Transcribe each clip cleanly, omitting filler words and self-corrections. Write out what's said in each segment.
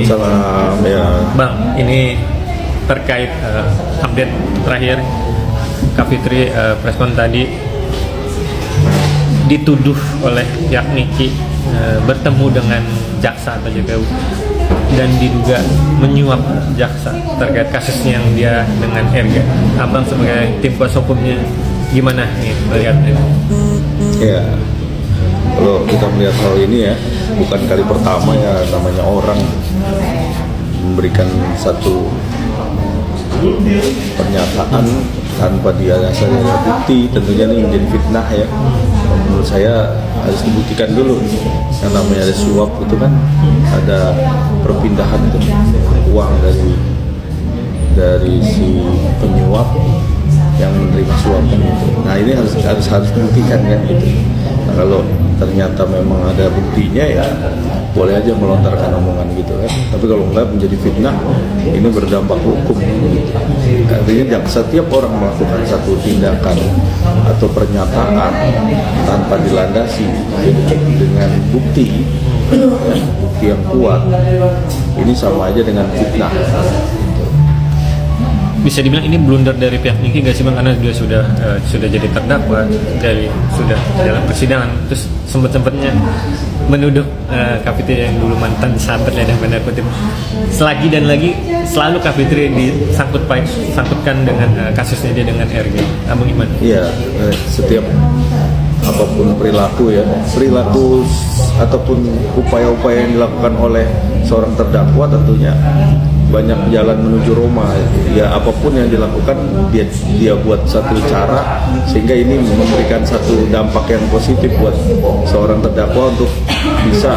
Salam ya. Bang, ini terkait update terakhir Kak Fitri preskon tadi dituduh oleh pihak Niki bertemu dengan jaksa atau JPU dan diduga menyuap jaksa terkait kasusnya yang dia dengan Erga. Abang sebagai tim kuasa hukumnya gimana nih melihatnya? Ya, kalau kita melihat hal ini ya, bukan kali pertama ya namanya orang memberikan satu pernyataan tanpa dia dasarnya ada bukti. Tentunya ini menjadi fitnah ya. Menurut saya harus dibuktikan dulu. Yang namanya ada suap itu kan ada perpindahan itu uang dari si penyuap yang menerima suapnya itu. Nah ini harus dibuktikan kan gitu. Nah kalau ternyata memang ada buktinya ya boleh aja melontarkan omongan gitu kan. Tapi kalau enggak menjadi fitnah, ini berdampak hukum gitu. Artinya setiap orang melakukan satu tindakan atau pernyataan tanpa dilandasi dengan bukti yang kuat, ini sama aja dengan fitnah. Bisa dibilang ini blunder dari pihak Niki gak sih Bang, karena dia sudah jadi terdakwa dari sudah dalam persidangan, terus sempatnya menuduh Kak Fitri yang dulu mantan sahabat ya dan benar kutip selagi dan lagi selalu Kak Fitri disangkutkan dengan kasusnya dia dengan RG. Abang gimana? Iya, setiap apapun perilaku ataupun upaya-upaya yang dilakukan oleh seorang terdakwa tentunya banyak jalan menuju Roma ya. Apapun yang dilakukan dia buat satu cara sehingga ini memberikan satu dampak yang positif buat seorang terdakwa untuk bisa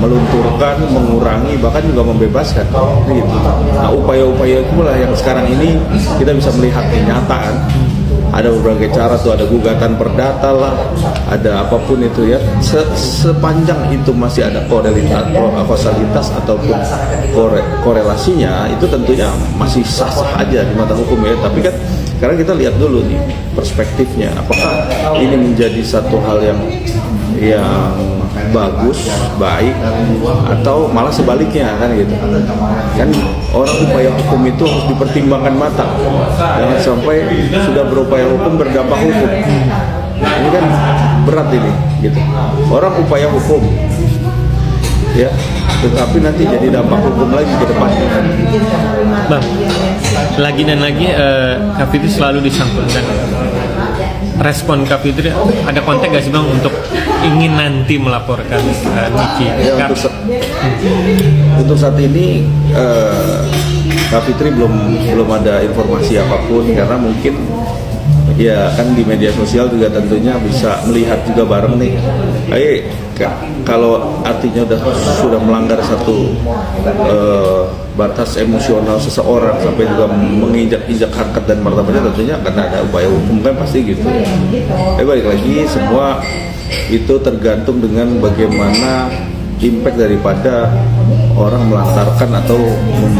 melunturkan, mengurangi, bahkan juga membebaskan gitu. Nah upaya-upaya itulah yang sekarang ini kita bisa melihat kenyataan. Ada berbagai cara tuh, ada gugatan perdata lah, ada apapun itu ya. Sepanjang itu masih ada kausalitas ataupun korelasinya, itu tentunya masih sah-sah aja di mata hukum ya. Tapi kan sekarang kita lihat dulu nih perspektifnya, apakah ini menjadi satu hal yang bagus, baik, atau malah sebaliknya kan gitu. Kan orang upaya hukum itu harus dipertimbangkan matang. Jangan sampai sudah berupaya hukum berdampak hukum. Ini kan berat ini gitu. Orang upaya hukum ya, tetapi nanti jadi dampak hukum lagi ke depan. Bang, lagi dan lagi Kak Fitri selalu disangkutkan. Respon Kak Fitri ada konteks gak sih Bang untuk ingin nanti melaporkan Niki? Ya, untuk saat ini Kak Fitri belum ada informasi apapun, karena mungkin ya kan di media sosial juga tentunya bisa melihat juga bareng nih. Kalau artinya sudah melanggar satu batas emosional seseorang sampai juga menginjak-injak harkat dan martabatnya, tentunya akan ada upaya hukum kan pasti gitu. Tapi balik lagi, semua itu tergantung dengan bagaimana impact daripada orang melantarkan atau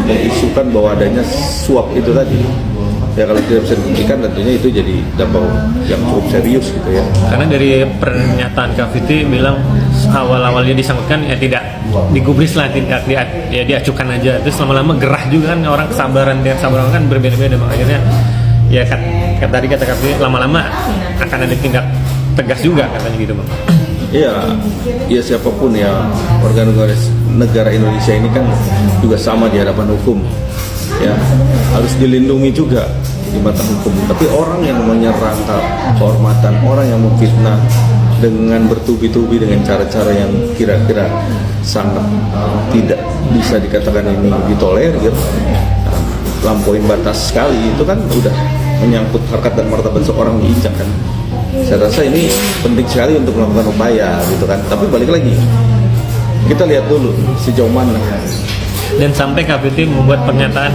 mengisukan bahwa adanya suap itu tadi. Ya kalau tidak bisa dibuktikan tentunya itu jadi dampak yang cukup serius gitu ya. Karena dari pernyataan Kak Fitri bilang awal-awalnya disangkutkan ya tidak digubris lah, tidak ya diacukan aja, terus lama-lama gerah juga kan orang, kesabaran kan berbeda-beda Bang. Akhirnya ya tadi kata Kak Fitri lama-lama akan ada tindak tegas juga katanya gitu Bang. Iya, siapapun ya, warga negara Indonesia ini kan juga sama di hadapan hukum. Ya, harus dilindungi juga di mata hukum. Tapi orang yang menyerang kehormatan, orang yang memfitnah dengan bertubi-tubi dengan cara-cara yang kira-kira sangat tidak bisa dikatakan ini ditolerir, lampauin batas sekali, itu kan udah menyangkut harkat dan martabat seorang diinjak kan. Saya rasa ini penting sekali untuk melakukan upaya gitu kan. Tapi balik lagi, kita lihat dulu sejauh mana. Dan sampai Kak Fitri membuat pernyataan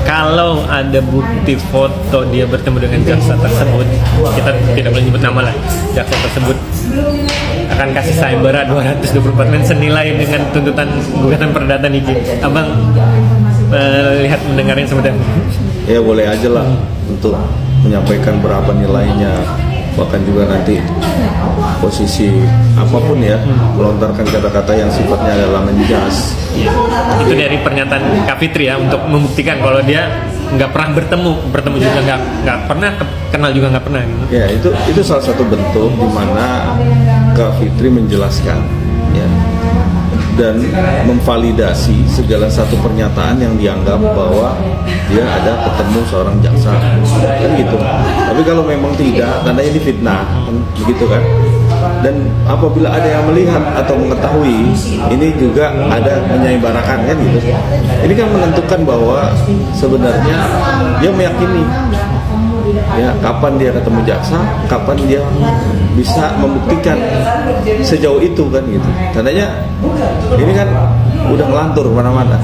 kalau ada bukti foto dia bertemu dengan jaksa tersebut, kita tidak boleh nyebut nama lah, jaksa tersebut akan kasih sayembara 224 men senilai dengan tuntutan gugatan perdata Niki. Abang lihat mendengarnya sebenarnya? Ya boleh aja lah untuk menyampaikan berapa nilainya. bahkan juga nanti posisi apapun ya, melontarkan kata-kata yang sifatnya adalah menjas. Iya. Itu dari pernyataan Kak Fitri ya, untuk membuktikan kalau dia nggak pernah bertemu juga nggak pernah, kenal juga nggak pernah gitu. Ya, itu salah satu bentuk di mana Kak Fitri menjelaskan ya, dan memvalidasi segala satu pernyataan yang dianggap bahwa dia ada ketemu seorang jaksa, kan gitu. Tapi kalau memang tidak, tandanya ini fitnah, kan begitu kan. Dan apabila ada yang melihat atau mengetahui, ini juga ada menyaibarakan, kan gitu. Ini kan menentukan bahwa sebenarnya dia meyakini ya kapan dia ketemu jaksa, kapan dia bisa membuktikan sejauh itu, kan gitu. Tandanya ini kan udah ngelantur kemana-mana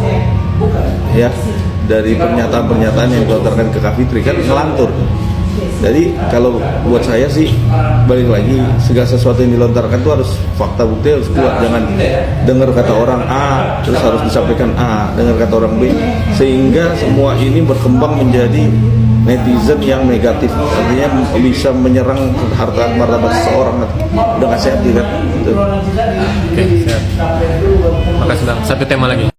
ya, dari pernyataan-pernyataan yang dilontarkan ke Kak Fitri kan ngelantur. Jadi kalau buat saya sih, balik lagi, segala sesuatu yang dilontarkan itu harus fakta bukti harus kuat. Jangan dengar kata orang A terus harus disampaikan A, dengar kata orang B, sehingga semua ini berkembang menjadi netizen yang negatif, artinya bisa menyerang harta martabat seseorang. Udah nggak sehat kan gitu. Oke, siap. Makasih Bang. Satu tema lagi.